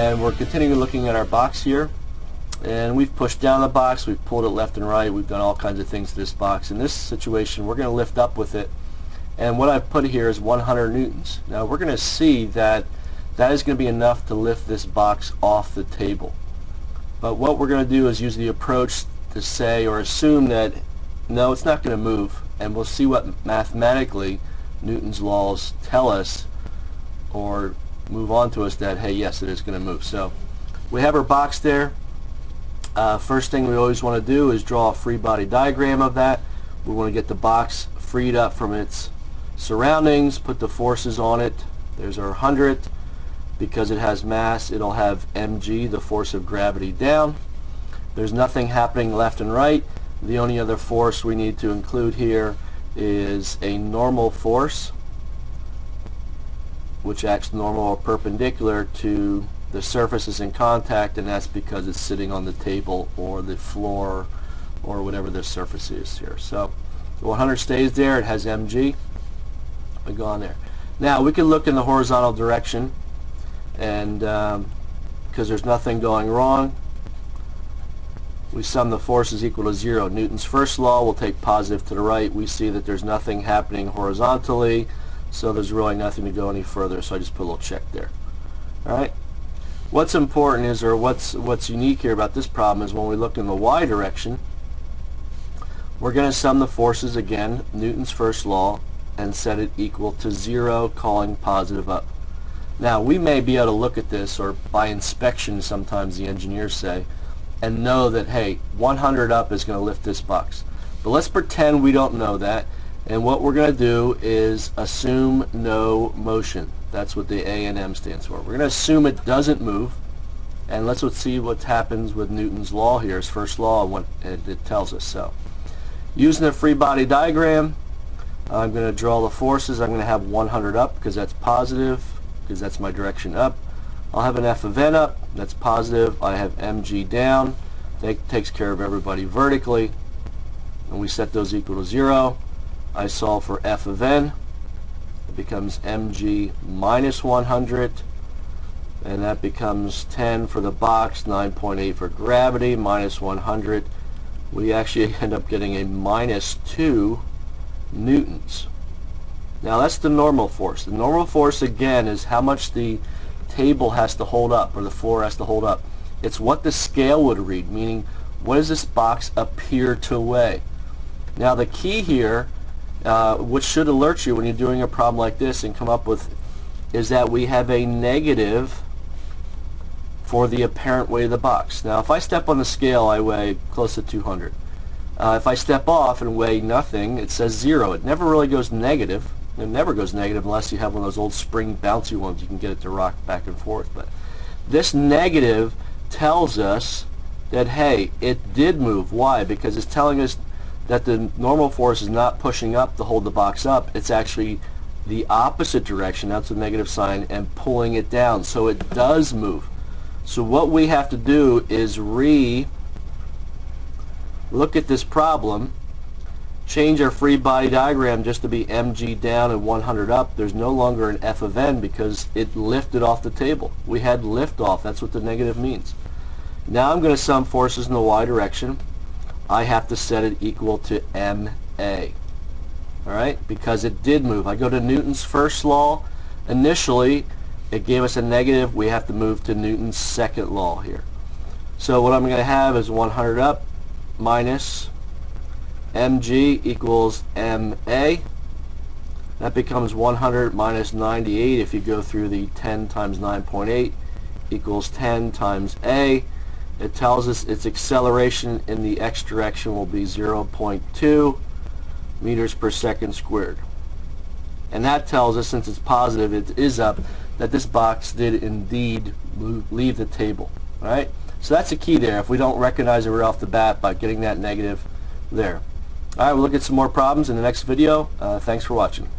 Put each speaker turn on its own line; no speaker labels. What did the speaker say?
And we're continuing looking at our box here, and we've pushed down the box, we've pulled it left and right, we've done all kinds of things to this box. In this situation, we're going to lift up with it, and what I've put here is 100 newtons. Now we're going to see that that is going to be enough to lift this box off the table. But what we're going to do is use the approach to say or assume that no, it's not going to move, and we'll see what mathematically Newton's laws tell us or move on to us that, hey, yes, it is going to move. So we have our box there. First thing we always want to do is draw a free body diagram of that. We want to get the box freed up from its surroundings, put the forces on it. There's our 100. Because it has mass, it'll have mg, the force of gravity, down. There's nothing happening left and right. The only other force we need to include here is a normal force, which acts normal or perpendicular to the surfaces in contact, and that's because it's sitting on the table or the floor or whatever the surface is here. So 100 stays there, it has mg. We go on there. Now we can look in the horizontal direction, and because there's nothing going wrong, we sum the forces equal to 0. Newton's first law will take positive to the right. We see that there's nothing happening horizontally, so there's really nothing to go any further, so I just put a little check there. Alright, what's important is, or what's unique here about this problem is when we look in the y direction, we're going to sum the forces again, Newton's first law, and set it equal to 0, calling positive up. Now we may be able to look at this, or by inspection sometimes the engineers say, and know that, hey, 100 up is going to lift this box. But let's pretend we don't know that, and what we're going to do is assume no motion. That's what the A and M stands for. We're going to assume it doesn't move, and let's see what happens with Newton's law here, his first law, and what it tells us. So using the free body diagram, I'm going to draw the forces. I'm going to have 100 up because that's positive, because that's my direction up. I'll have an F of n up, that's positive. I have mg down, that takes care of everybody vertically, and we set those equal to 0. I solve for F of n, it becomes mg minus 100, and that becomes 10 for the box, 9.8 for gravity, minus 100. We actually end up getting a minus 2 newtons. Now that's the normal force. The normal force again is how much the table has to hold up, or the floor has to hold up. It's what the scale would read, meaning what does this box appear to weigh. Now the key here, which should alert you when you're doing a problem like this and come up with, is that we have a negative for the apparent weight of the box. Now if I step on the scale, I weigh close to 200. If I step off and weigh nothing, it says 0. It never really goes negative. It never goes negative unless you have one of those old spring bouncy ones. You can get it to rock back and forth. But this negative tells us that, hey, it did move. Why? Because it's telling us that the normal force is not pushing up to hold the box up. It's actually the opposite direction. That's the negative sign, and pulling it down. So it does move. So what we have to do is look at this problem, change our free body diagram just to be mg down and 100 up. There's no longer an F of n because it lifted off the table. We had lift off. That's what the negative means. Now I'm going to sum forces in the y direction. I have to set it equal to ma. Alright, because it did move. I go to Newton's first law. Initially it gave us a negative. We have to move to Newton's second law here. So what I'm going to have is 100 up minus mg equals ma. That becomes 100 minus 98. If you go through the 10 times 9.8 equals 10 times a. It tells us its acceleration in the x direction will be 0.2 meters per second squared. And that tells us, since it's positive, it is up, that this box did indeed leave the table. Alright? So that's the key there, if we don't recognize it right off the bat by getting that negative there. Alright, we'll look at some more problems in the next video. Thanks for watching.